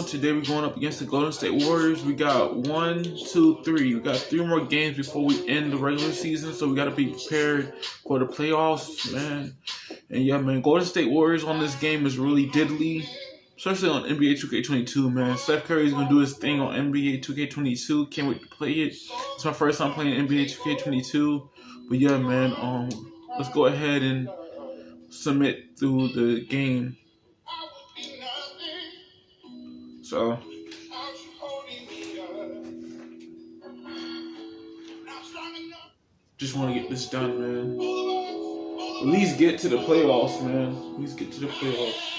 Today we're going up against the Golden State Warriors. We got 1, 2, 3. We got 3 more games before we end the regular season, so we got to be prepared for the playoffs, man. And yeah, man, Golden State Warriors on this game is really diddly, especially on NBA 2K22, man. Steph Curry's gonna do his thing on NBA 2K22. Can't wait to play it. It's my first time playing NBA 2K22, but yeah, man. Let's go ahead and submit through the game. So, just want to get this done, man. At least get to the playoffs, man. At least get to the playoffs.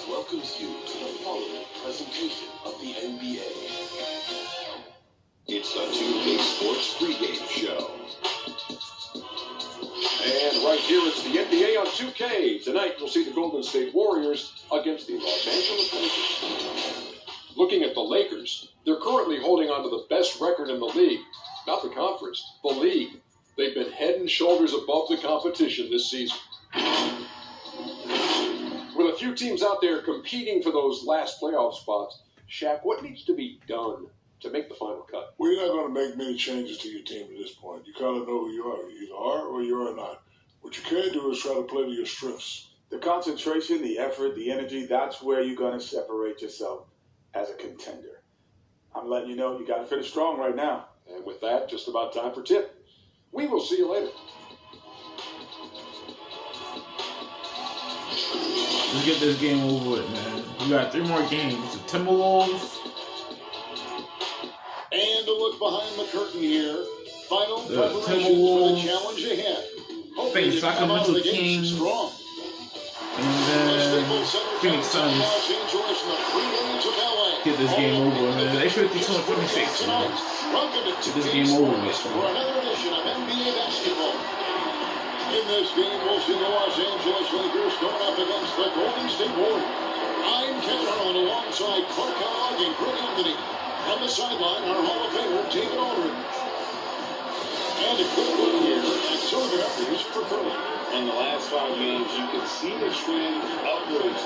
Welcomes you to the following presentation of the NBA. It's the 2K Sports pregame show. And right here it's the NBA on 2K. Tonight we'll see the Golden State Warriors against the Los Angeles Lakers. Looking at the Lakers, they're currently holding on to the best record in the league. Not the conference, the league. They've been head and shoulders above the competition this season. With a few teams out there competing for those last playoff spots, Shaq, what needs to be done to make the final cut? Well, you're not going to make many changes to your team at this point. You kind of know who you are. You either are or you are not. What you can do is try to play to your strengths. The concentration, the effort, the energy, that's where you're going to separate yourself as a contender. I'm letting you know you got to finish strong right now. And with that, just about time for tip. We will see you later. Let's get this game over with, man. We got 3 more games. The Timberwolves. And a look behind the curtain here. Final The preparations for the Timberwolves. challenge ahead. Face Hoping to come out Sacramento of the gates Kings. strong. And then Phoenix Suns. Get this game over, man. They should be 26, man. Get this game over with, For man. another edition of NBA basketball. In this game, we'll see the Los Angeles Lakers going up against the Golden State Warriors. I'm Ken Harlan alongside Clark Kellogg and Greg Anthony. On the sideline, our Hall of Famer, David Aldridge. And a quick look here at some of the numbers for Curry. In the last 5 games, you can see the trend upwards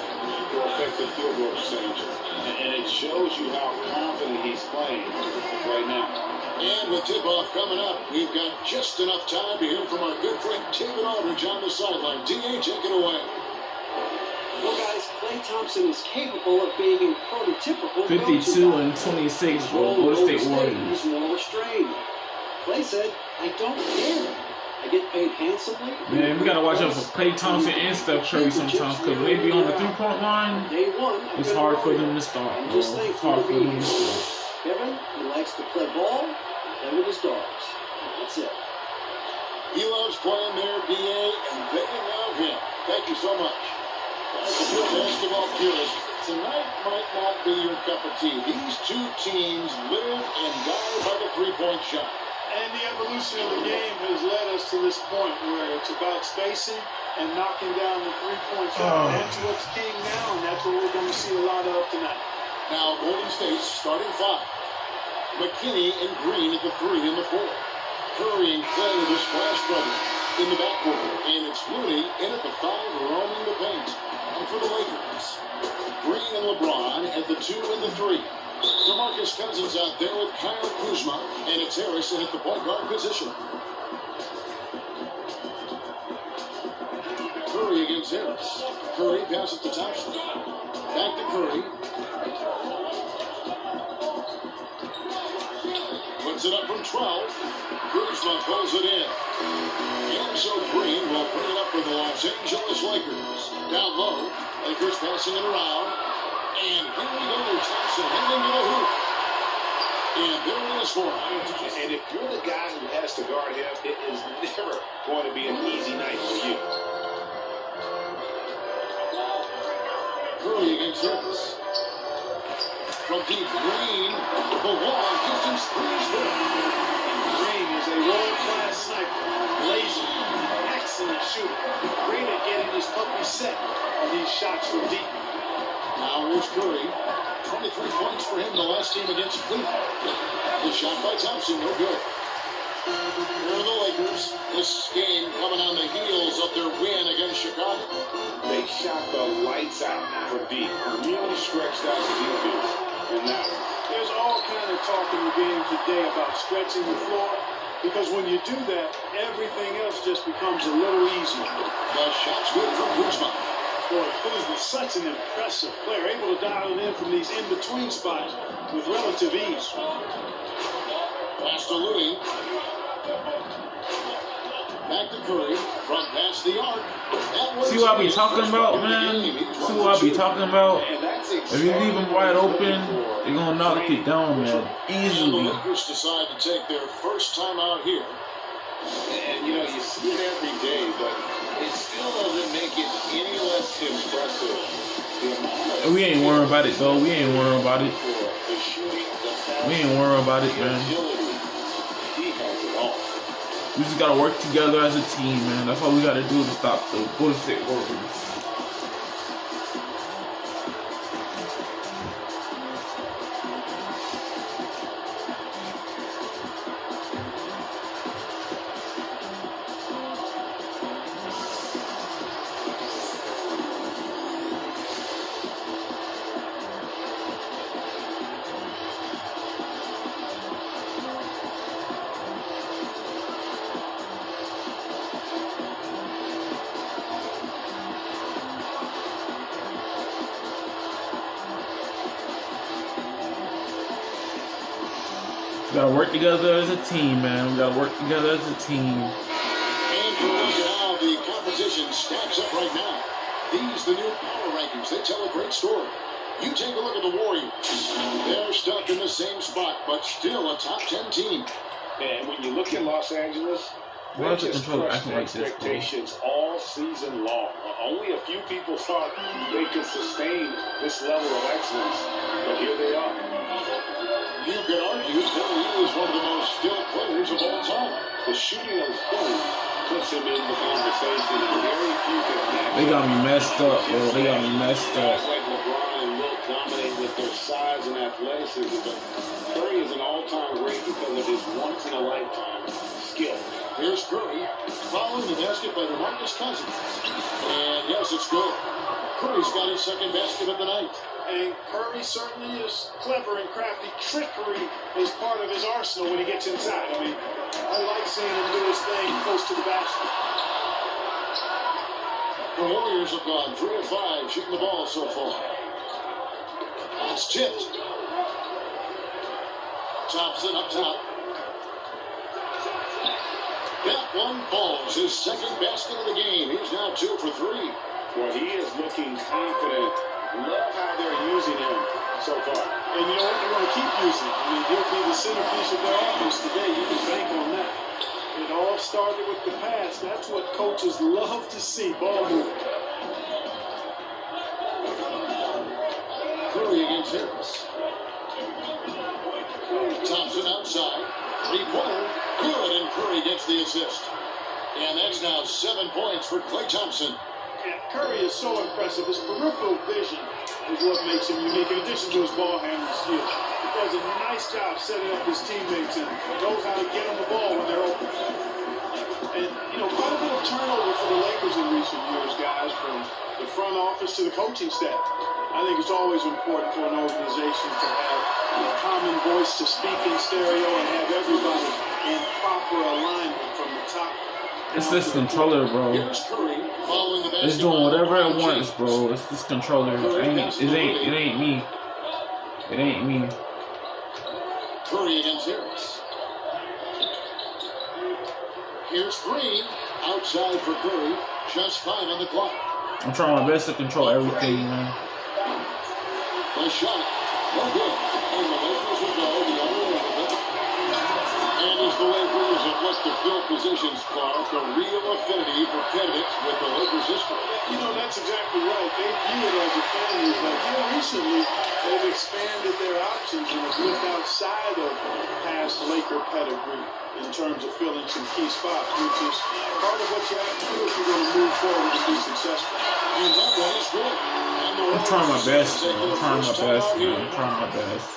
for effective field goal percentage. And it shows you how confident he's playing right now. And with tip-off coming up, we've got just enough time to hear from our good friend David Aldridge on the sideline. D.A., take it away. Well, guys, Klay Thompson is capable of being in prototypical 52 and 26 for Golden State Warriors. He's more restrained. Klay said, I don't care. I get paid handsomely. Man, we gotta watch out for Klay Thompson and Steph Curry sometimes, because maybe on the 3-point line, Day one, it's hard for them to start, bro. It's hard for them to start. Kevin, he likes to play ball, play with his dogs. That's it. He loves playing there, D.A., and they love him. Thank you so much. As a real basketball purist, tonight might not be your cup of tea. These two teams live and die by the three-point shot. And the evolution of the game has led us to this point where it's about spacing and knocking down the three-point shot. That's what's king now, and that's what we're going to see a lot of tonight. Now, Golden State's starting 5. McKinney and Green at the 3 and the 4. Curry and Klay, the Splash Brothers, in the backcourt. And it's Looney in at the 5, roaming the paint. And for the Lakers, Green and LeBron at the 2 and the 3. DeMarcus Cousins out there with Kyle Kuzma, and it's Harrison at the point guard position. Curry against Harris. Curry passes to Thompson. Back to Curry. Puts it up from 12. Kuzma pulls it in. And so Green will bring it up for the Los Angeles Lakers. Down low, Lakers passing it around. And here we go, Thompson heading to the hoop. And there it is for him. And if you're the guy who has to guard him, it is never going to be an easy night for you. Curry against Harris. from deep. Green, the long distance three is good. Green is a world-class sniper. Lazy, excellent shooter. Great at getting his puppy set on these shots from deep. Now here's Curry. 23 points for him the last game against Cleveland. The shot by Thompson, no good. Here are the Lakers. This game coming on the heels of their win against Chicago. They shot the lights out from deep. Really stretched out the defense. And now, There's all kind of talk in the game today about stretching the floor, because when you do that, everything else just becomes a little easier. The shot's good from Kuzma. Boy, Kuzma's such an impressive player, able to dial it in from these in-between spots with relative ease. Pass to Looney. Back to Curry. From past the arc. See what I be talking about, man? See what I be talking about? and that's If you leave them wide open, they're gonna knock it down, man. And the Easily. Lakers decide to take their first time out here. And you know, you see it every day, but it still doesn't make it any less impressive. The amount of We ain't worried about it, though. We ain't worried about it. the shooting, the We ain't worried about it, the man. agility, he has it all. We just gotta work together as a team, man. That's all we gotta do to stop the Golden State Warriors. We gotta work together as a team, man. We gotta work together as a team. And for us now, the competition stacks up right now. These, the new power rankings, they tell a great story. You take a look at the Warriors. They're stuck in the same spot, but still a top 10 team. And when you look at Los Angeles, Why they is the just controller crushed acting like this, bro? expectations all season long. Only a few people thought they could sustain this level of excellence, but here they are. You could argue Curry is one of the most skilled players of all time. The shooting of Curry puts him in the conversation, and very few can match. They got me messed up, bro. They got me messed Guys up. like LeBron and Wilt dominate with their size and athleticism, but Curry is an all-time great because of his once-in-a-lifetime skill. Here's Curry, following the basket by DeMarcus Cousins. And yes, it's good. Curry's got his second basket of the night. And Curry certainly is clever and crafty. Trickery is part of his arsenal when he gets inside. I mean, I like seeing him do his thing close to the basket. The Warriors have gone 3 of 5 shooting the ball so far. It's tipped. Thompson up top. That one falls. His second basket of the game. He's now 2 for 3. Well, he is looking confident. Love how they're using him so far. And you know what? They're going to keep using him. I mean, he'll be the centerpiece of their offense today. You can bank on that. It all started with the pass. That's what coaches love to see. Ball movement. Curry against Harris. Thompson outside. 3-pointer. Good, and Curry gets the assist. And that's now 7 points for Klay Thompson. And Curry is so impressive. His peripheral vision is what makes him unique, in addition to his ball handling skills. He does a nice job setting up his teammates and knows how to get on the ball when they're open. And, you know, quite a bit of turnover for the Lakers in recent years, guys, from the front office to the coaching staff. I think it's always important for an organization to have a common voice to speak in stereo and have everybody in proper alignment from the top. It's this controller, bro. Here's Curry following the basket. It's doing whatever it wants, bro. It's this controller. It ain't me. It ain't me. Curry against Harris. Here's Green outside for Curry. Just 5 on the clock. I'm trying my best to control everything, man. The shot. No good. And the Lakers will go the other way with it. And as the Lakers have looked the field positions, Clark, a real affinity for candidates with the Lakers history. You know, that's exactly right. They view it as a family. But here recently, they've expanded their options and have looked outside of past Laker pedigree in terms of filling some key spots, which is part of what you have to do if you're going to move forward and be successful. And that one is good. I'm trying my best, man. I'm trying my best, man. I'm trying my best.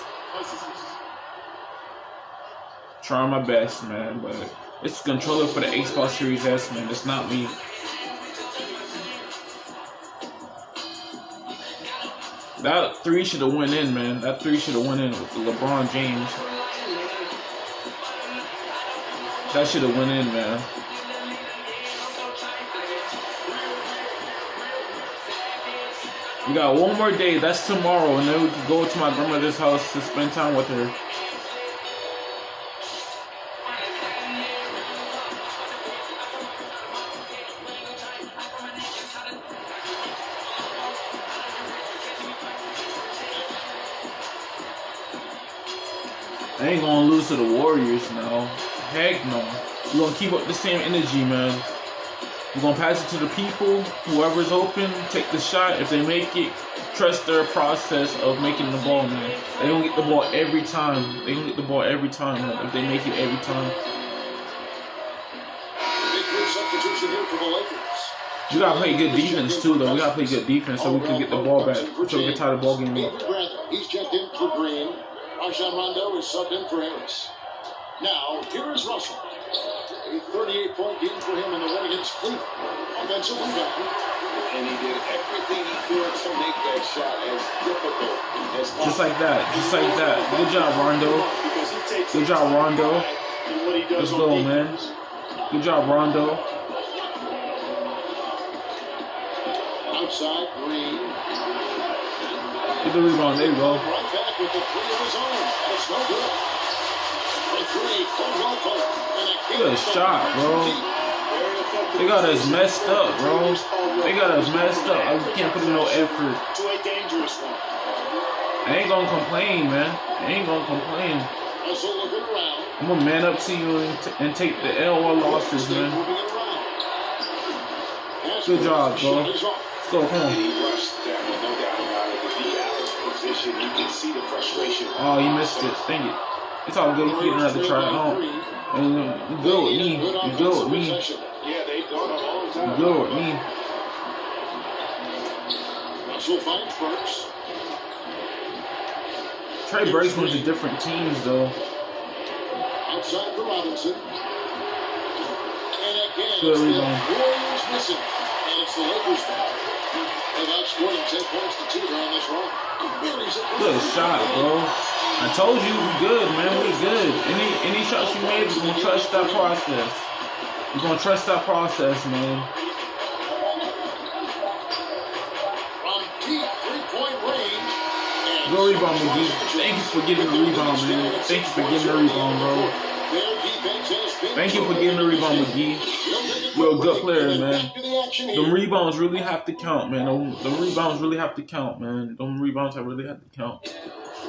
Trying my best, man. But it's the controller for the Xbox Series S, man. It's not me. That 3 should have went in, man. That 3 should have went in with LeBron James. That should have went in, man. We got one more day. That's tomorrow, and then we can go to my grandmother's house to spend time with her. I ain't gonna lose to the Warriors now. Heck no. We're gonna keep up the same energy, man. We're gonna pass it to the people. Whoever's open, take the shot. If they make it, trust their process of making the ball, man. They don't get the ball every time. They don't get the ball every time, man. If they make it every time. Big substitution here for the Lakers. We gotta play good defense too, though. We gotta play good defense so we can get the ball back. So we can tie the ball game up. He's checked in for Green. Rajon Rondo is subbed in for Harris. Now, here is Russell. A 38-point game for him in the win against Cleveland. Offensive rebound. And he did everything he could to make that shot as difficult as possible. Just like that. Just like that. Good job, Rondo. Good job, Rondo. Let's go, man. Good job, Rondo. Outside, Green. Get the rebound. There you go. Right back with the three of his own. It's no good. The three, well played. Good shot, bro. They got us messed up, bro. They got us messed up. I can't put in no effort. To a dangerous one. I ain't gonna complain, man. I ain't gonna complain. Russell looking around. I'm gonna man up to you and take the L or losses, man. Good job, bro. Let's go home. He rushed that one, no doubt about it. If he out of position, you can see the frustration. Oh, you missed it. Dang it. It's all good. You get another try. Oh, and you good with me. You good with me. Yeah, they've gone a long You time. good with me. Russell finds Burks. Trey Burks went to different teams, though. Outside for Robinson. And again, Good it's the rebound. Warriors missing. And it's the Lakers back. They've outscored him 10 points to 2 during this run. Good shot, bro. I told you we good, man. We good. Any shots you made, we're gonna trust that process. We're gonna trust that process, man. From deep three-point range. And Go rebound, McGee. Thank you for getting the rebound, man. Thank you for getting the rebound, bro. Their defense has been Thank you for getting the rebound, McGee. You're a good player, man. Them rebounds really have to count, man. Them rebounds really have to count, man. Them rebounds really have to count.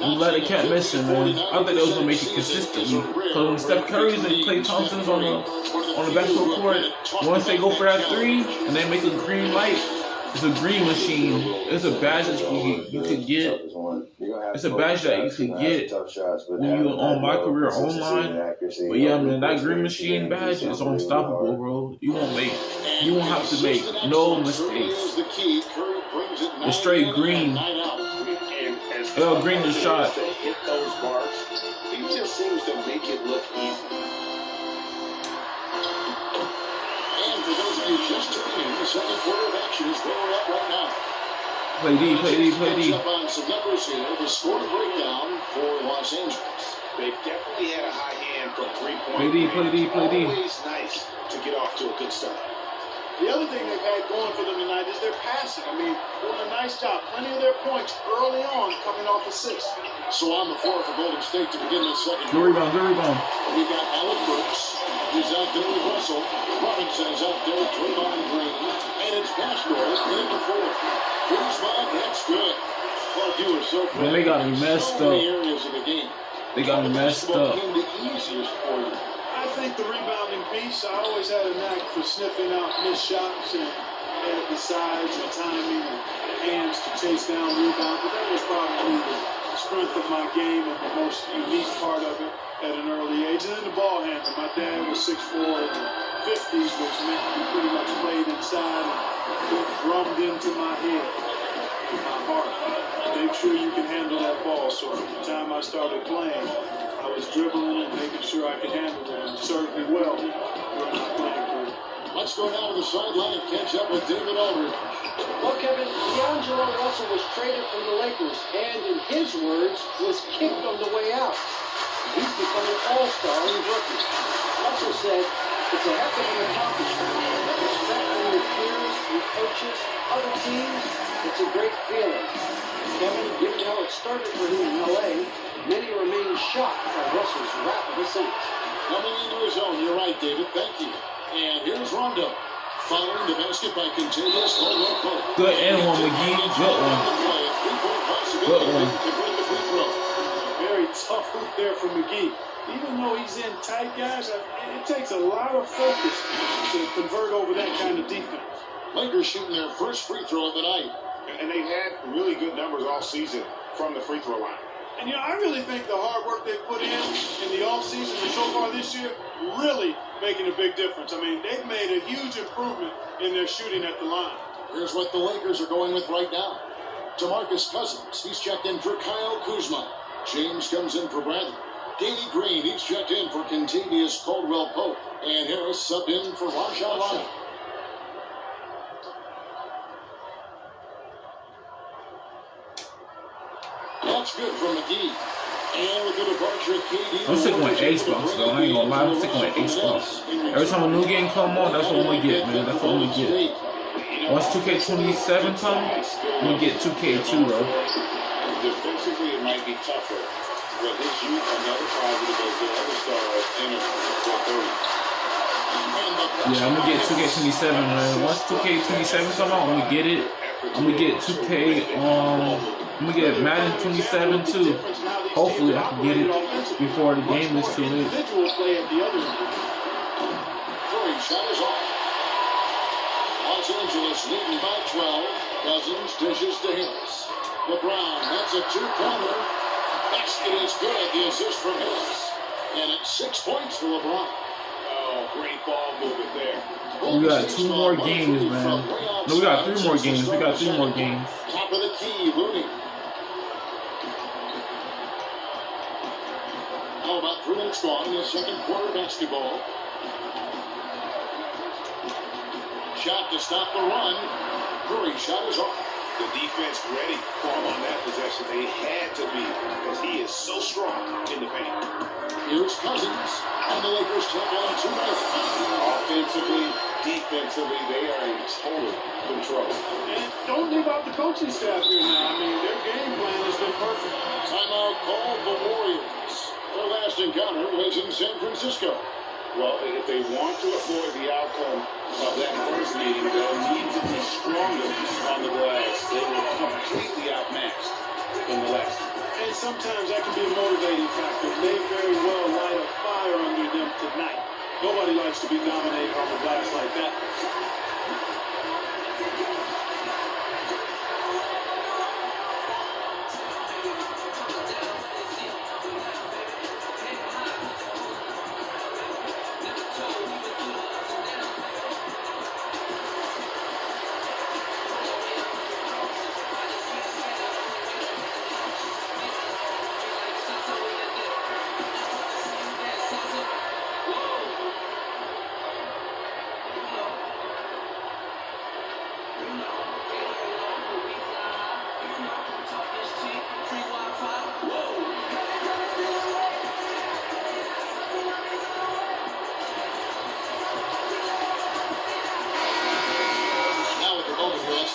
I'm glad they kept missing, man. I thought they was gonna make it consistently. Cause when Steph Curry's and Klay Thompson's on the basketball court, once they go for that 3 and they make a green light, it's a green machine. It's a badge that you could get. It's a badge that you could get when you on My Career Online. But yeah, man, that green machine badge is unstoppable, bro. You won't have to make no mistakes. It's straight green. L Green the shot. To hit those marks, he just seems to make it look easy. And for those of you just tuning in, the second quarter of action is where we're at right now. Play D, play D, play D. Up on some numbers here. The score breakdown for Los Angeles. They definitely had a high hand from 3-point. Play D, play D, play D. Always nice to get off to a good start. The other thing they've had going for them tonight is their passing. I mean, doing a nice job. Plenty of their points early on coming off assists. So on the floor for Golden State to begin this second. Good rebound, good rebound. We got Alec Burks. He's out there with Russell. Robinson's out there with Draymond Green. And it's Castro. It's getting to 4. Kuzma, that's good. Well, you were so Man, they got me messed so many up. areas of the game. They got me messed up. Came the easiest for you. I think the rebounding piece, I always had a knack for sniffing out missed shots and had the size and timing and hands to chase down rebounds. But that was probably the strength of my game and the most unique part of it at an early age. And then the ball handling. My dad was 6'4" in the 50s, which meant he pretty much played inside and drummed into my head, in my heart. Make sure you can handle that ball. So from the time I started playing, I was dribbling and making sure I could handle it, and served me well during my playing career. Let's go down to the sideline and catch up with David Aldridge. Well, Kevin, D'Angelo Russell was traded from the Lakers, and in his words, was kicked on the way out. He's become an all-star in rookie. Russell said, it's a heck of an accomplishment. Respect from your peers, your coaches, other teams, it's a great feeling. Kevin, given how it started for him in L.A., many remain shocked by Russell's rapid ascent. Coming into his own, you're right, David. Thank you. And here's Rondo. Following the basket by Contagious Caldwell Pope. Good and one, McGee. Good one. Good one. Very tough hoop there for McGee. Even though he's in tight, guys, it takes a lot of focus to convert over that kind of defense. Lakers shooting their first free throw of the night. And they've had really good numbers all season from the free throw line. And, I really think the hard work they put in the offseason and so far this year really making a big difference. I mean, they've made a huge improvement in their shooting at the line. Here's what the Lakers are going with right now. DeMarcus Cousins, he's checked in for Kyle Kuzma. James comes in for Bradley. Danny Green, he's checked in for Contavious Caldwell Pope. And Harris subbed in for Rajon Rondo. That's good from McGee. And with the departure of KD, I'm sticking with A spots though. I ain't gonna lie, I'm sticking with A spots. Every time a new game come on, that's what I'm gonna get, man. That's what I'm gonna get. Once 2K27 come, I'm gonna get 2K2, bro. Defensively, it might be tougher, but his youth, another positive as the other stars enter their 30s. Yeah, I'm gonna get 2K27, man. Once 2K27 come out, I'm gonna get it. I'm gonna get 2K, I'm gonna get Madden 27 too. Hopefully I can get it before the game is too late. Curry shot is off. Los Angeles leading by 12. Cousins dishes to Harris. LeBron, that's a two-pointer. Basket is good. The assist from Harris. And it's 6 points for LeBron. Oh, great ball movement there. We got 2 more games, man. No, we got 3 more games. We got 3 more games. Top of the key, Looney. Now about 3 minutes gone in the second quarter basketball. Shot to stop the run. Curry shot is off. The defense ready for him on that possession. They had to be because he is so strong in the paint. Here's Cousins. And the Lakers take on 2 minutes. Offensively, defensively, they are in total control. And don't leave out the coaching staff here now. I mean, their game plan has been perfect. Timeout called the Warriors. Their last encounter was in San Francisco. Well, if they want to avoid the outcome of that first meeting, they'll need to be stronger on the glass. They were completely outmatched in the last. And sometimes that can be a motivating factor. May very well light a fire under them tonight. Nobody likes to be dominated on the glass like that.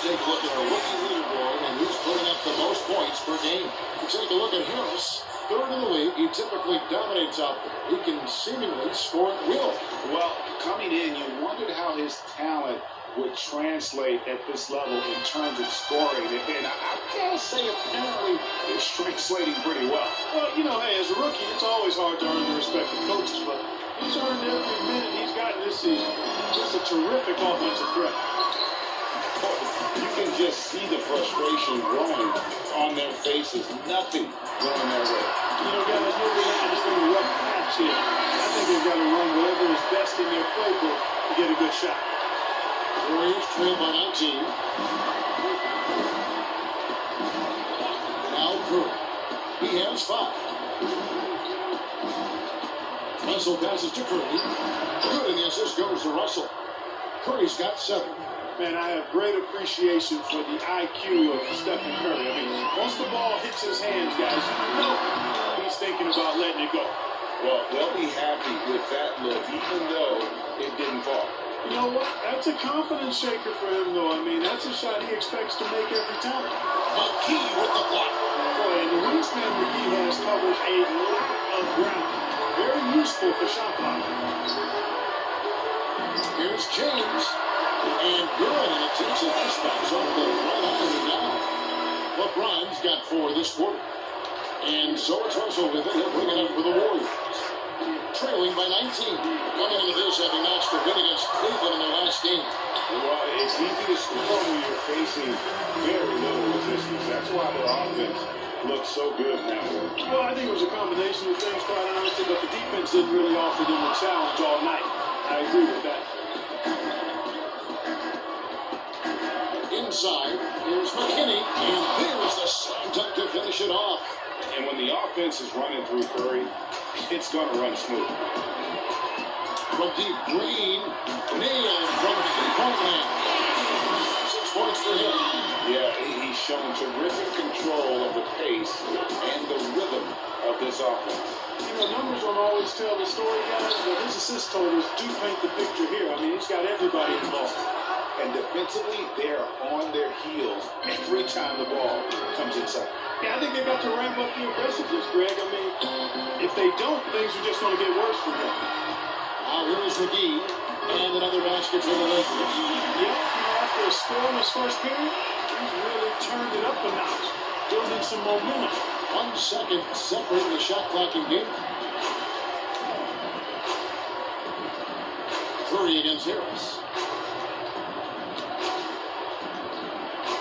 Take a look at our rookie leaderboard and who's putting up the most points per game. We take a look at Harris, 3rd in the league. He typically dominates out there. He can seemingly score at will. Well, coming in, you wondered how his talent would translate at this level in terms of scoring. And I gotta say, apparently, it's translating pretty well. Well, hey, as a rookie, it's always hard to earn the respect of coaches, but He's earned every minute he's gotten this season. Just a terrific offensive threat. You can just see the frustration growing on their faces. Nothing going their way. You know, guys, moving on, just in a rough patch here. I think they've got to run whatever is best in their playbook to get a good shot. Warriors trail by 19. Now Curry. He has 5. Russell passes to Curry. Good, and the assist goes to Russell. Curry's got 7. Man, I have great appreciation for the IQ of Stephen Curry. I mean, once the ball hits his hands, guys, you know he's thinking about letting it go. Well, they'll be happy with that look, even though it didn't fall. You know what? That's a confidence shaker for him, though. I mean, that's a shot he expects to make every time. McGee with the block. Boy, and the wingspan McGee has covered a lot of ground. Very useful for shot blocking. Here's James. And good, and it takes a dispatch off the right iron and down. Well, Grimes got 4 this quarter. And so it's Russell with it. He'll bring it up for the Warriors. Trailing by 19. Coming into this, having matched a win against Cleveland in their last game. Well, it's easy to score when you're facing very little resistance. That's why their offense looks so good now. Well, I think it was a combination of things, quite honestly, but the defense didn't really offer them a challenge all night. I agree with that. Inside, here's McKinney, and there's the slam dunk to finish it off. And when the offense is running through Curry, it's going to run smooth. From deep, Green, nailed from 3-point land. 6 points for him. Yeah, he's shown terrific control of the pace and the rhythm of this offense. You know, numbers don't always tell the story, guys, but his assist totals do paint the picture here. I mean, he's got everybody involved. And defensively, they're on their heels every time the ball comes inside. Yeah, I think they've got to ramp up the aggressiveness, Greg. I mean, if they don't, things are just going to get worse for them. Now here's McGee, and another basket for the Lakers. Yep, you know, after a scoreless first period, he's really turned it up a notch, building some momentum. 1 second separating the shot clock and game. Curry against Harris.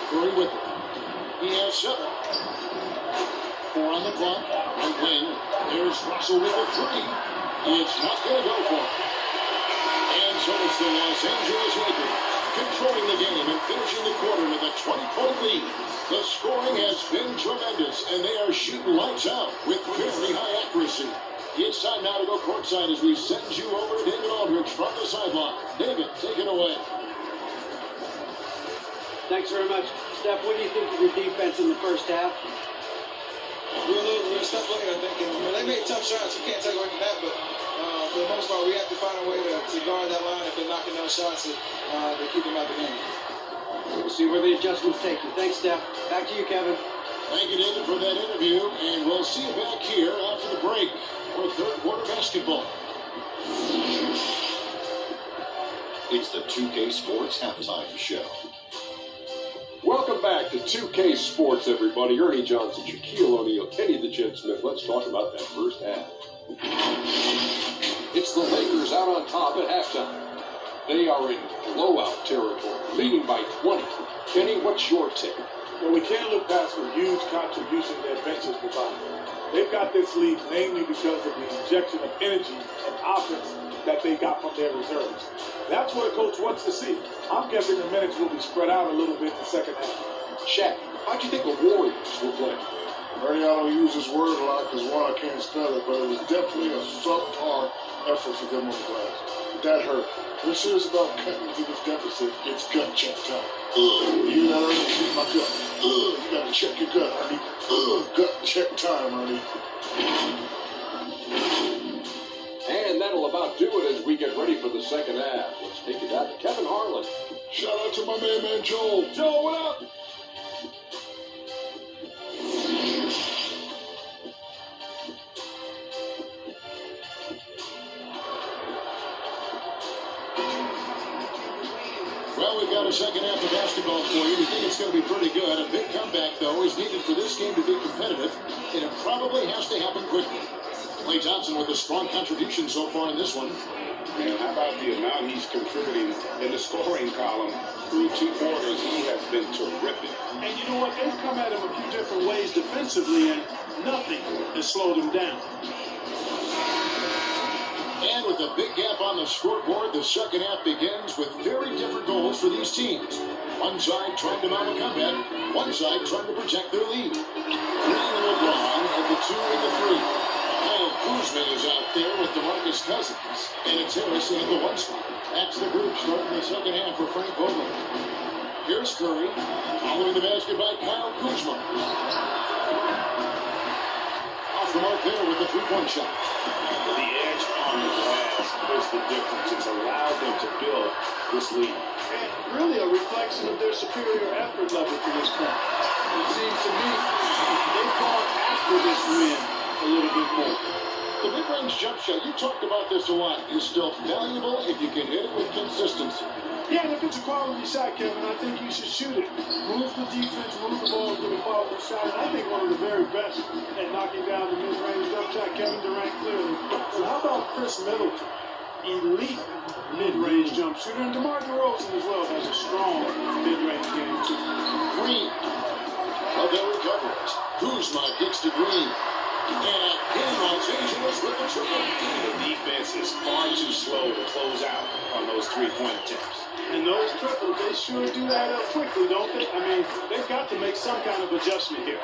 Curry with it. He has 7. 4 on the clock. Right wing. There's Russell with a 3. It's not going to go for it. And so it's the Los Angeles Lakers controlling the game and finishing the quarter with a 20-point lead. The scoring has been tremendous, and they are shooting lights out with very high accuracy. It's time now to go courtside as we send you over to David Aldridge from the sideline. David, take it away. Thanks very much. Steph, what do you think of your defense in the first half? We're stuck looking, I think. And they made tough shots. You can't take away from that. But for the most part, we have to find a way to guard that line if they're knocking down shots to keep them out of the game. We'll see where the adjustments take you. Thanks, Steph. Back to you, Kevin. Thank you, David, for that interview. And we'll see you back here after the break for third quarter basketball. It's the 2K Sports Halftime Show. Welcome back to 2K Sports, everybody. Ernie Johnson, Shaquille O'Neal, Kenny the Jet Smith. Let's talk about that first half. It's the Lakers out on top at halftime. They are in blowout territory, leading by 20. Kenny, what's your take? Well, we can't look past the huge contribution their benches provide. They've got this lead mainly because of the injection of energy and offense that they got from their reserves. That's what a coach wants to see. I'm guessing the minutes will be spread out a little bit in the second half. Shaq, how'd you think the Warriors were playing? Ernie, I don't use this word a lot because, one, I can't spell it, but it was definitely a subpar effort for them on the glass. That hurt. If you're serious about cutting through this deficit, it's gut check time. You gotta check my gut. You gotta check your gut, Ernie. Gut check time, Ernie. And that'll about do it as we get ready for the second half. Let's take it out to Kevin Harlan. Shout out to my man Joel. Joel, what up? Well, we've got a second half of basketball for you. We think it's going to be pretty good. A big comeback, though, is needed for this game to be competitive, and it probably has to happen quickly. Klay Thompson with a strong contribution so far in this one. And how about the amount he's contributing in the scoring column? Through 2 quarters, he has been terrific. And you know what? They've come at him a few different ways defensively, and nothing has slowed him down. And with a big gap on the scoreboard, the second half begins with very different goals for these teams. One side trying to mount a comeback, one side trying to protect their lead. Green and LeBron at the 2 and the 3. Kyle Kuzma is out there with DeMarcus Cousins, and it's Harris at the 1 spot. That's the group starting the second half for Frank Vogel. Here's Curry, following the basket by Kyle Kuzma. Off the mark there with the 3-point shot. The edge on the glass is the difference. It's allowed them to build this lead. And really a reflection of their superior effort level to this point. It seems to me they've gone after this win a little bit more. The mid-range jump shot, you talked about this a lot, is still valuable if you can hit it with consistency. Yeah, and if it's a quality shot, Kevin, I think you should shoot it. Move the defense, move the ball to the quality shot. And I think one of the very best at knocking down the mid-range jump shot, Kevin Durant clearly. So how about Chris Middleton? Elite mid-range jump shooter. And DeMar DeRozan as well has a strong mid-range game, too. Green. Well, they recover it. Kuzma gets to Green. And again, Los Angeles with the triple. The defense is far too slow to close out on those 3-point attempts. And those triples, they sure do add up quickly, don't they? I mean, they've got to make some kind of adjustment here.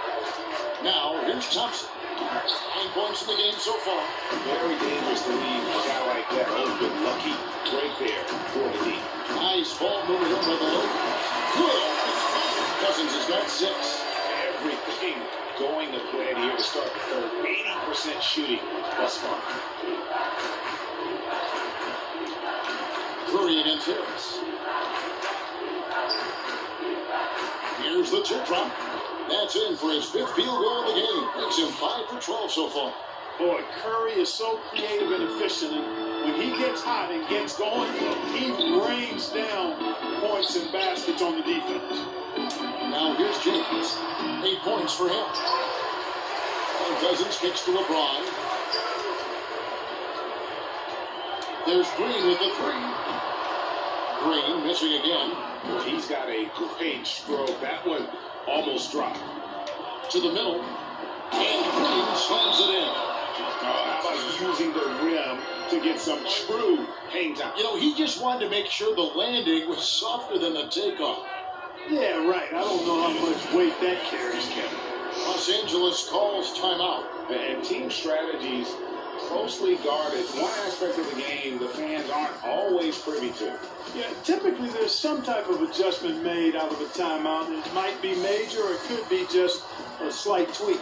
Now, here's Thompson. 9 points in the game so far. Very dangerous to leave a guy like that. Oh, good lucky right there for the lead. Nice ball moving over the loop. Good. Cousins has got 6. Everything going to plan here to start the third. 80% shooting thus far. Curry against Harris. Here's the tip drop. That's in for his 5th field goal of the game. Makes him 5 for 12 so far. Boy, Curry is so creative and efficient. And when he gets hot and gets going, he rains down points and baskets on the defense. Now here's James. 8 points for him. And Cousins kicks to LeBron. There's Green with the 3. Green missing again. He's got a great stroke. That one almost dropped. To the middle. And Green slams it in. How about using the rim to get some true hang time? You know, he just wanted to make sure the landing was softer than the takeoff. Yeah, right. I don't know how much weight that carries, Kevin. Los Angeles calls timeout. And team strategies closely guarded. One aspect of the game the fans aren't always privy to. Yeah, typically there's some type of adjustment made out of a timeout. It might be major or it could be just a slight tweak.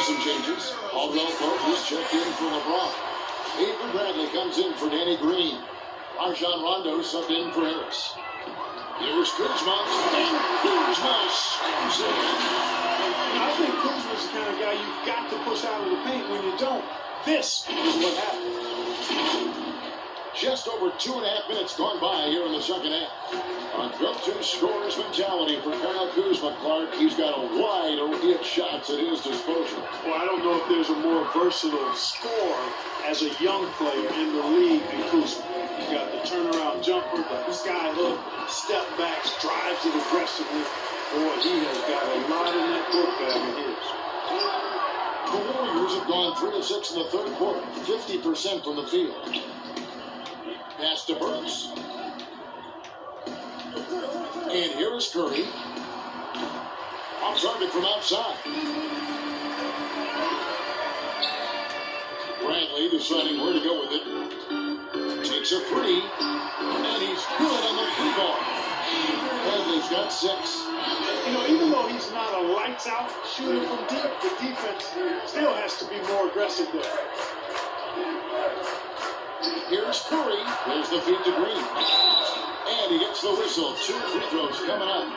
Some changes. Aldwell Pope is checked in for LeBron. Avery Bradley comes in for Danny Green. Rajon Rondo subbed in for Harris. Here's Kuzma. And Kuzma slams it in. I think Kuzma's the kind of guy you've got to push out of the paint. When you don't, this is what happens. Just over 2.5 minutes gone by here in the second half. A go-to scorer's mentality for Kyle Kuzma. Clark, he's got a wide array of shots at his disposal. Well, I don't know if there's a more versatile scorer as a young player in the league than Kuzma. He's got the turnaround jumper, the sky hook, step backs, drives it aggressively. Boy, he has got a lot in that book bag of his. The Warriors have gone 3 of 6 in the third quarter, 50% from the field. Pass to Burks. And here is Curry. Off target from outside. Bradley deciding where to go with it. takes a three, and he's good on the free ball. Bradley's got 6. You know, even though he's not a lights-out shooter from deep, the defense still has to be more aggressive there. Here's Curry. There's the feed to Green. And he gets the whistle. 2 free throws coming up.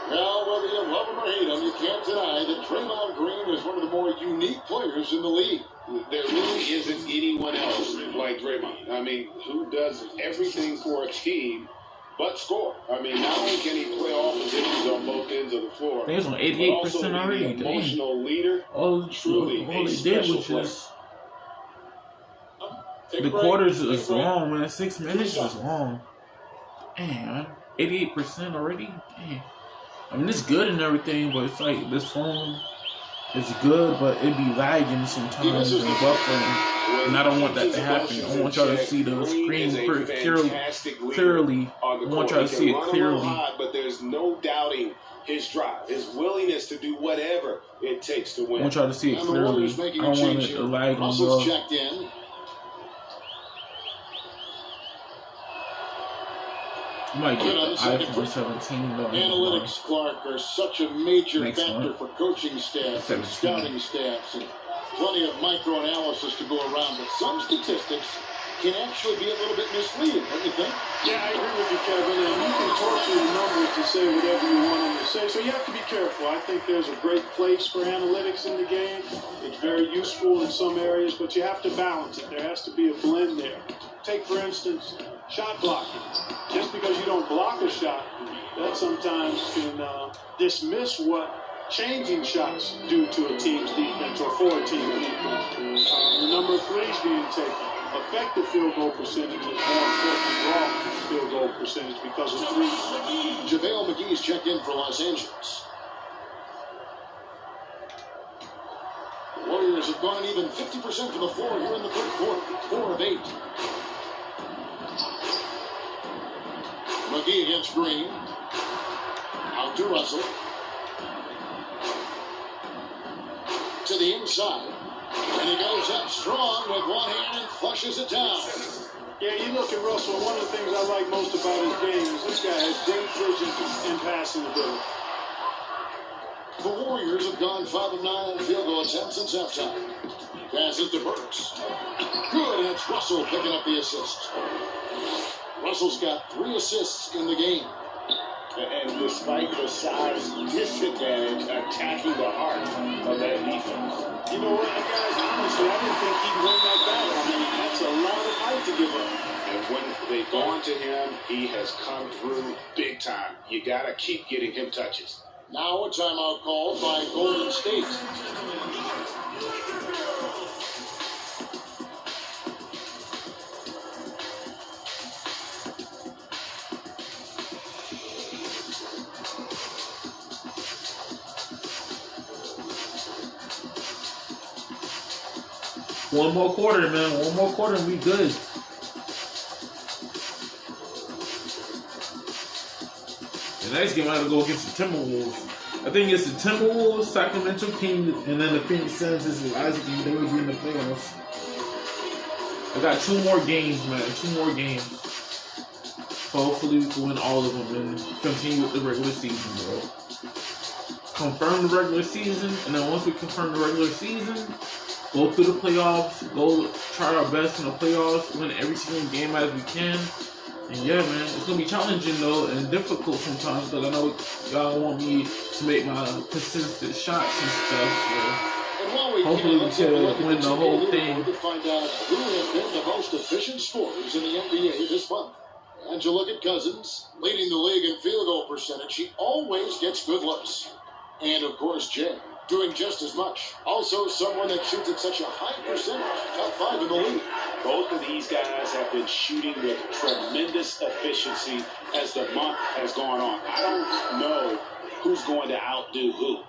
Well, whether you love him or hate him, you can't deny that Draymond Green is one of the more unique players in the league. There really isn't anyone else like Draymond. I mean, who does everything for a team but score? I mean, not only can he play all positions on both ends of the floor, They was on but 88% also to be already. an Dang. emotional leader. All Truly they a did special was player. just Take the a break. quarters Take a is break. long, man. 6 minutes is long. Damn, 88% already. Damn. I mean, it's good and everything, but it's like this phone is good, but it be lagging sometimes and buffering. And I don't want that to happen. I want y'all to see the screen clearly. I want y'all to see it clearly. But there's no doubting his drive, his willingness to do whatever it takes to I win. want y'all to see it And the clearly. Warriors I making a don't want change it here. to lag on Russell's y'all. checked in. I might get Good on the the second iPhone free. 17 though. Analytics, Clark, are such a major Next factor one. for coaching staffs and 17. scouting staffs, and plenty of micro-analysis to go around. But some statistics can actually be a little bit misleading, don't you think? Yeah, I agree with you, Kevin. And you can torture the numbers to say whatever you want them to say. So you have to be careful. I think there's a great place for analytics in the game. It's very useful in some areas, but you have to balance it. There has to be a blend there. Take, for instance, shot blocking. Just because you don't block a shot, that sometimes can dismiss what changing shots do to a team's defense or for a team's defense. The number of threes being taken. Effective field goal percentage is more important than raw field goal percentage because of threes. JaVale McGee's checked in for Los Angeles. The Warriors have gone even 50% from the floor here in the third quarter. 4 of 8. McGee against Green. Out to Russell. To the inside. And he goes up strong with one hand and flushes it down. Yeah, you look at Russell, one of the things I like most about his game is this guy has great vision and passing ability. The Warriors have gone 5 of 9 on field goal attempts since halftime. Pass it to Burks. Good, and it's Russell picking up the assist. Russell's got 3 assists in the game. And despite the size disadvantage, attacking the heart of that defense. You know what, guys, honestly, I didn't think he'd win that battle. I mean, that's a lot of height to give up. And when they've gone to him, he has come through big time. You got to keep getting him touches. Now a timeout called by Golden State. One more quarter, man. One more quarter and we good. The next game I have to go against the Timberwolves. I think it's the Timberwolves, Sacramento Kings, and then the Phoenix Suns is the Isaac and they will be in the playoffs. I got 2 more games, man. 2 more games. Hopefully we can win all of them and continue with the regular season, bro. Confirm the regular season, and then once we confirm the regular season, go through the playoffs, go try our best in the playoffs, win every single game as we can. And yeah, man, it's going to be challenging though and difficult sometimes because I know y'all want me to make my consistent shots and stuff. So And while we hopefully we let's take a look can at win the whole leaderboard thing. to find out who has been the most efficient scorers in the NBA this month. And you look at Cousins, leading the league in field goal percentage. He always gets good looks. And of course, Jay, doing just as much. Also someone that shoots at such a high percentage. Top 5 in the league. Both of these guys have been shooting with tremendous efficiency as the month has gone on. I don't know who's going to outdo who.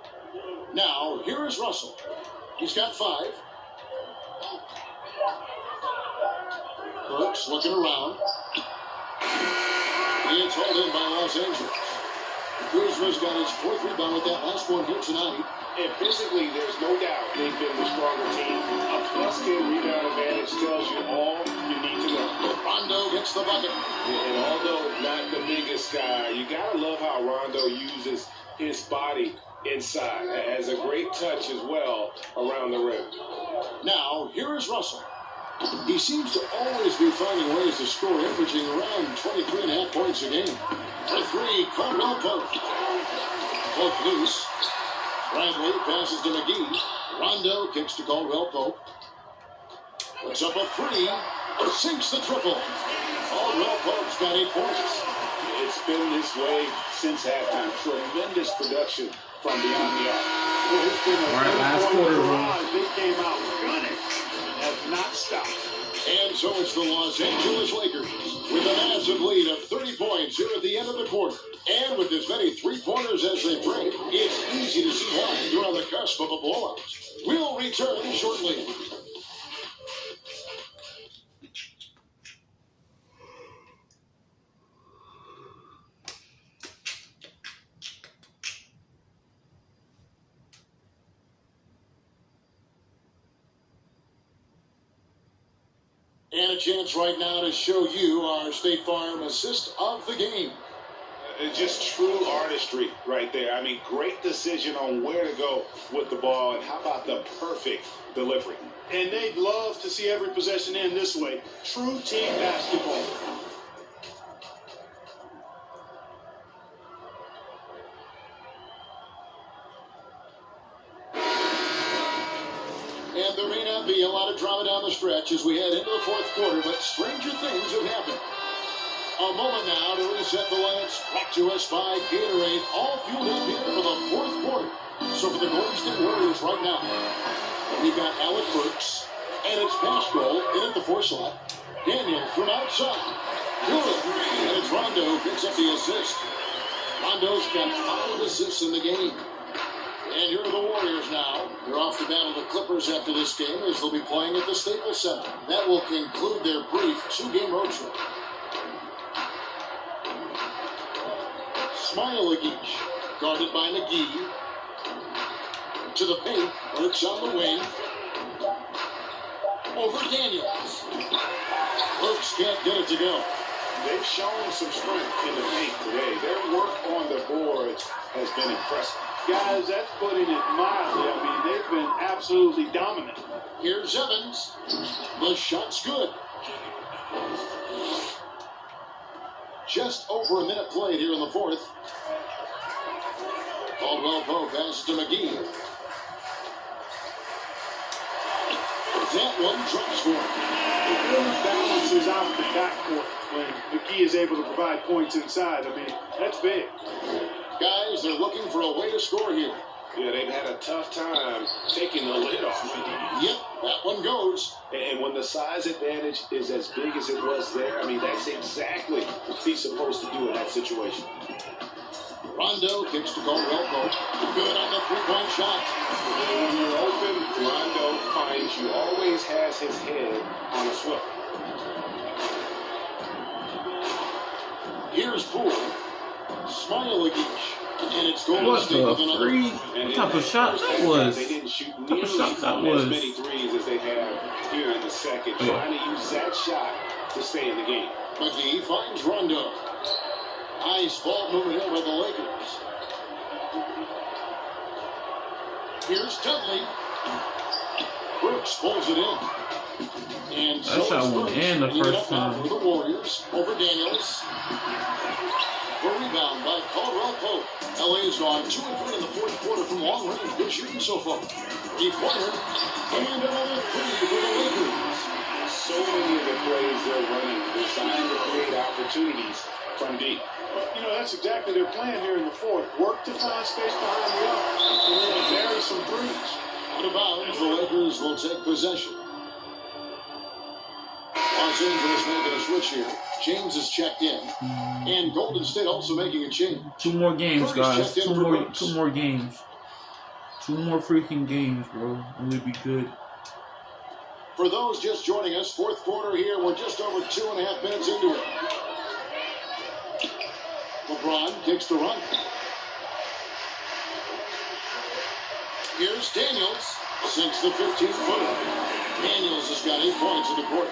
Now, here is Russell. He's got 5. Burks looking around. It's hauled in by Los Angeles. Kuzma's got his 4th rebound with that last one here tonight. And physically, there's no doubt they've been the stronger team. A +10 rebound advantage tells you all you need to know. gets the bucket. And although not the biggest guy, you got to love how Rondo uses his body inside. Has a great touch as well around the rim. Now, here is Russell. He seems to always be finding ways to score, averaging around 23.5 points a game. For three, Caldwell Pope. Pope loose. Bradley passes to McGee. Rondo kicks to Caldwell Pope. Puts up a three. Sinks the triple. Caldwell Pope's got 8 points. It's been this way since halftime. Tremendous production from beyond the arc. All right, last quarter. They came out gunning. Have not stopped. And so it's the Los Angeles Lakers with a massive lead of 30 points here at the end of the quarter. And with as many three-pointers as they bring, it's easy to see why they're on the cusp of a blowout. We'll return shortly. And a chance right now to show you our State Farm assist of the game. Just true artistry right there. I mean, great decision on where to go with the ball, and how about the perfect delivery? And they'd love to see every possession end this way. True team basketball. And there may not be a lot of drama down the stretch as we head into the fourth quarter, but stranger things have happened. A moment now to reset the lights. Brought to us by Gatorade. All fueled up here for the fourth quarter. So for the Golden State Warriors right now, we've got Alec Burks, and it's pass roll in at the 4 slot. Daniel from outside. Good. And it's Rondo who picks up the assist. Rondo's got 5 assists in the game. And here are the Warriors now. They're off to battle the Clippers after this game as they'll be playing at the Staples Center. That will conclude their brief 2-game road trip. Smailagic, guarded by McGee. To the paint, Burks on the wing. Over Daniels. Burks can't get it to go. They've shown some strength in the paint today. Their work on the boards has been impressive. Guys, that's putting it mildly. I mean, they've been absolutely dominant. Here's Evans. The shot's good. Just over a minute played here in the fourth. Caldwell Pope passes to McGee. That one drops for him. It really balances out the backcourt when McGee is able to provide points inside. I mean, that's big. Guys, they're looking for a way to score here. Yeah, they've had a tough time taking the lid off. Yep, that one goes. And when the size advantage is as big as it was there, I mean, that's exactly what he's supposed to do in that situation. Rondo kicks to Caldwell Pope. Good on the three-point shot. When you're open, Rondo finds you, always has his head on a swivel. Here's Poole. Smailagic. And it's Golden What State with the another. freak? What type of shot that was? They didn't shoot What type of shot that nearly was? as many threes as they have here in the second, trying to use that shot to stay in the game. McGee finds Rondo. Nice ball movement here by the Lakers. Here's Dudley. Brooks pulls it in. And That shot went in the first time. For the Warriors over Daniels. A rebound by Caldwell Pope. LA's gone 2-3 in the fourth quarter from long range. Good shooting so far. Three-pointer. And another three for the Lakers. So many of the plays they're running designed to create opportunities from deep. You know, that's exactly their plan here in the fourth. Work to find space behind the arc and then bury some threes. Out of bounds, the Lakers will take possession. Los Angeles making a switch here. James is checked in. And Golden State also making a change. 2 more games, Curtis guys. checked in 2 for more Brooks. 2 more games. 2 more freaking games, bro. And we'll be good. For those just joining us, fourth quarter here. We're just over 2.5 minutes into it. LeBron kicks to run. Here's Daniels. Sinks the 15-footer. Daniels has got 8 points in the quarter.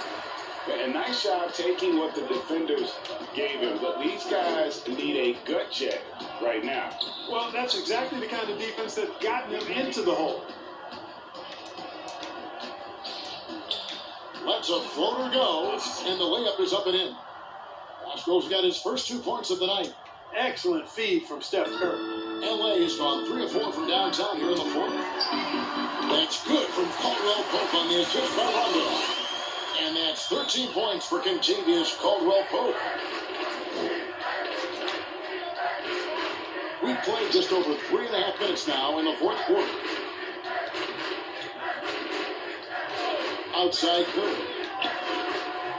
A nice job taking what the defenders gave him. But these guys need a gut check right now. Well, that's exactly the kind of defense that got them into the hole. Lets a floater go, and the layup is up and in. Pascal's got his first 2 points of the night. Excellent feed from Steph Curry. LA's gone 3 of 4 from downtown here in the fourth. That's good from Caldwell Pope on the assist by Rondo. And that's 13 points for Kentavious Caldwell Pope. We've played just over 3.5 minutes now in the fourth quarter. Outside Curry.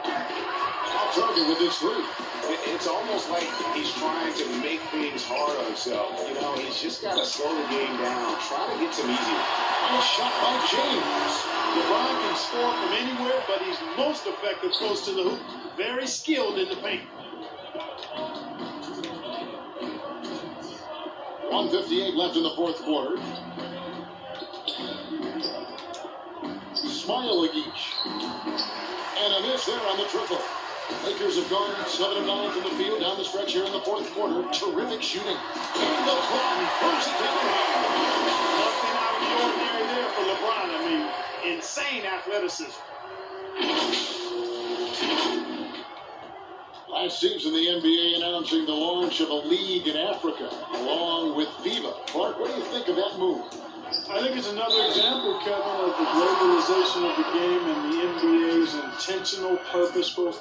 Off target with his three. It's almost like he's trying to make things hard on himself. You know, he's just got to slow the game down. Try to get some easier. Nice shot by James. LeBron can score from anywhere, but he's most effective close to the hoop. Very skilled in the paint. 1:58 left in the fourth quarter. Smailagic. And a miss there on the triple. Lakers have gone 7 of 9 from the field down the stretch here in the fourth quarter. Terrific shooting. And LeBron throws it down. Nothing out of the ordinary there for LeBron. I mean, insane athleticism. Last season, the NBA announcing the launch of a league in Africa, along with FIBA. Clark, what do you think of that move? I think it's another example, Kevin, of the globalization of the game and the NBA's intentional, purposeful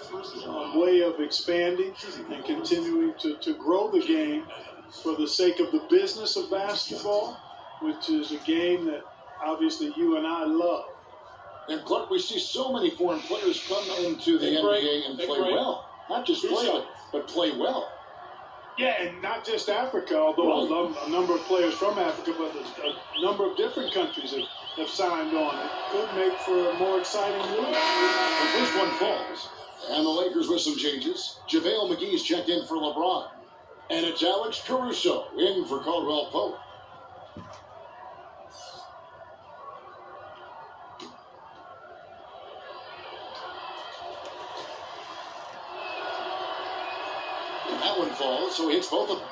way of expanding and continuing to grow the game for the sake of the business of basketball, which is a game that obviously you and I love. And Clark, we see so many foreign players come into the NBA and play well. Not just play, but play well. Yeah, and not just Africa, although a number of players from Africa, but a number of different countries have signed on. It could make for a more exciting league. The first one falls. And the Lakers with some changes. JaVale McGee's checked in for LeBron. And it's Alex Caruso in for Caldwell Pope. That one falls, so he hits both of them.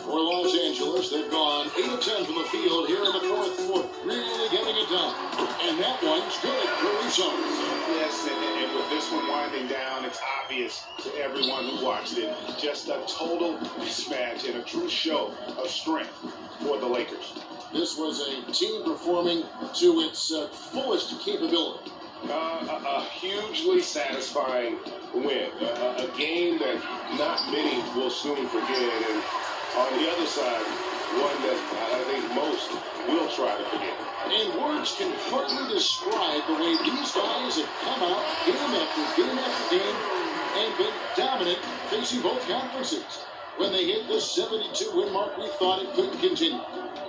For Los Angeles, they've gone 8 of 10 from the field here in the fourth quarter. Really getting it done. And that one's good, Caruso. Yes, and with this one winding down, it's obvious to everyone who watched it. Just a total mismatch and a true show of strength for the Lakers. This was a team performing to its fullest capability. A hugely satisfying win. A game that not many will soon forget. And on the other side, one that I think most will try to forget. And words can hardly describe the way these guys have come out game after game after game and been dominant facing both conferences. When they hit the 72-win mark, we thought it couldn't continue.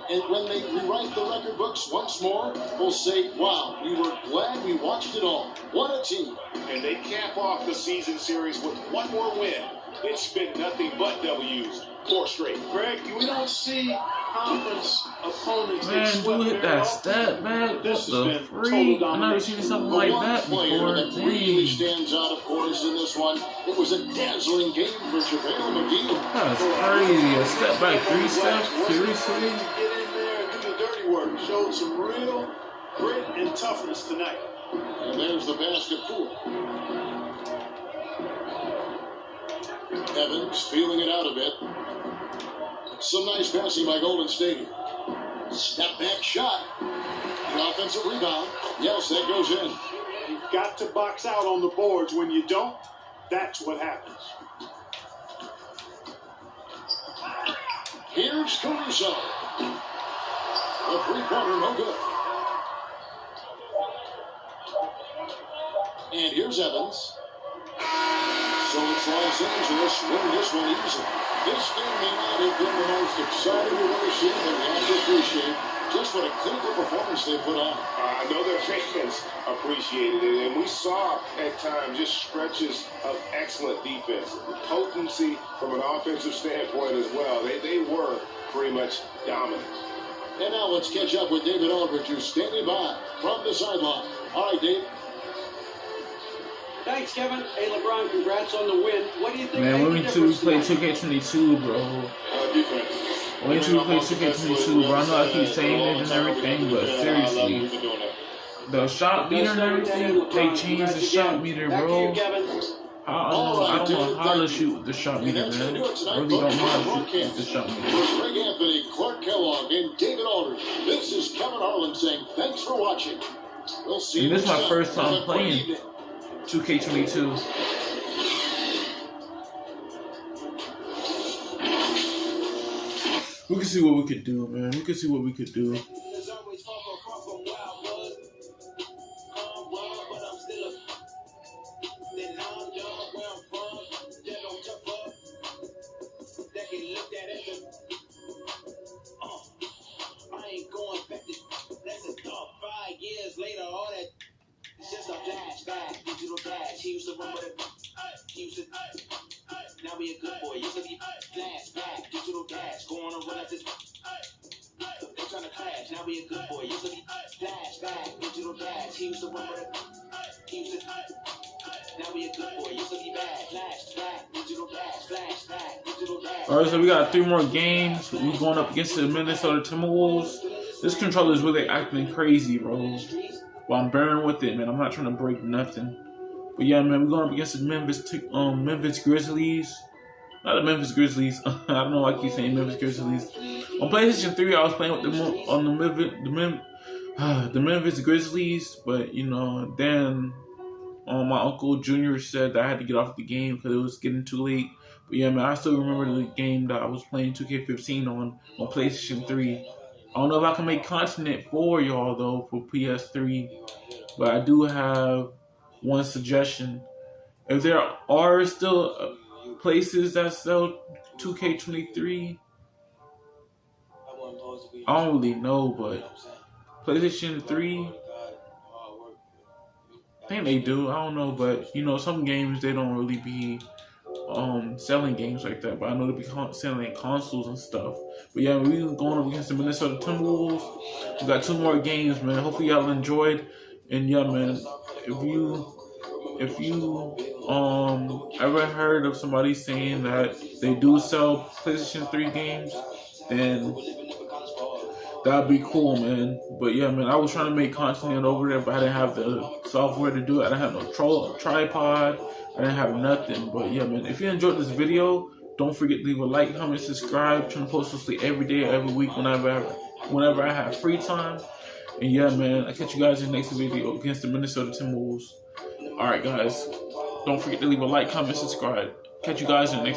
And when they rewrite the record books once more, we'll say, wow, we were glad we watched it all. What a team. And they cap off the season series with one more win. It's been nothing but W's. 4 straight. Greg, we don't see conference opponents Man, dude hit that stat, man. This What has the been freak? total I never seen something The like one that player before. that really Dang. stands out, of course, in this one, it was a dazzling game for JaVale McGee. That's crazy. A step back 3 steps? Seriously? Get in there and do the dirty work. Showed some real grit and toughness tonight. And there's the basket pool. Evans feeling it out a bit. Some nice passing by Golden State. Step back shot. An offensive rebound. Yes, that goes in. You've got to box out on the boards. When you don't, that's what happens. Here's Caruso. The three-pointer, no good. And here's Evans. So it's Los Angeles winning this one easily. This game may not have been the most exciting we've ever seen, but we have to appreciate just what a clinical performance they put on. I know their fans appreciated it, and we saw at times just stretches of excellent defense. Potency from an offensive standpoint as well. They were pretty much dominant. And now let's catch up with David Aldridge, who's standing by from the sideline. All right, Dave. Thanks, Kevin. Hey, LeBron, congrats on the win. What do you think? Man, made when the we difference play tonight? 2K22, bro. Defense. When we play 2K22, bro. I know I keep saying it and everything, but seriously. The shot meter and everything, they changed the shot meter, Back to bro. you, Kevin. I don't know how to shoot with the shot meter, man. I really don't know how to shoot with the shot meter. For Greg Anthony, Clark Kellogg, and David Aldridge, this is Kevin Harlan saying thanks for watching. We'll see you And this is my next first time Have a great playing evening. 2K22. We can see what we could do, man. We can see what we could do. Now we a good boy. Used to be flashback, digital dash, going on run up this. They trying to clash. Now we a good boy. Used to be flashback, digital dash. He used to run with it. He used to. Now we a good boy. Used to be bad. Flashback, digital dash. Flashback, digital dash. Alright, so we got 3 more games. We going up against the Minnesota Timberwolves. This controller is really acting crazy, bro. Well, I'm bearing with it, man. I'm not trying to break nothing. But yeah, man, we're going up against the Memphis Grizzlies. Not the Memphis Grizzlies. I don't know why I keep saying Memphis Grizzlies. On PlayStation 3, I was playing with them on the Memphis Grizzlies. But, you know, then my Uncle Junior said that I had to get off the game because it was getting too late. But yeah, man, I still remember the game that I was playing 2K15 on PlayStation 3. I don't know if I can make content for y'all, though, for PS3. But I do have one suggestion. If there are still places that sell 2K23, I don't really know, but PlayStation 3, I think they do. I don't know, but you know, some games they don't really be selling games like that. But I know they be selling consoles and stuff. But yeah, we going up against the Minnesota Timberwolves. We got 2 more games, man. Hopefully y'all enjoyed. And yeah, man, if you ever heard of somebody saying that they do sell PlayStation 3 games, then that'd be cool, man. But yeah, man, I was trying to make content over there, but I didn't have the software to do it. I didn't have no tripod. I didn't have nothing. But yeah, man, if you enjoyed this video, don't forget to leave a like, comment, subscribe. I'm trying to post this every day, every week, whenever I have free time. And yeah, man, I'll catch you guys in the next video against the Minnesota Timberwolves. Alright, guys. Don't forget to leave a like, comment, subscribe. Catch you guys in the next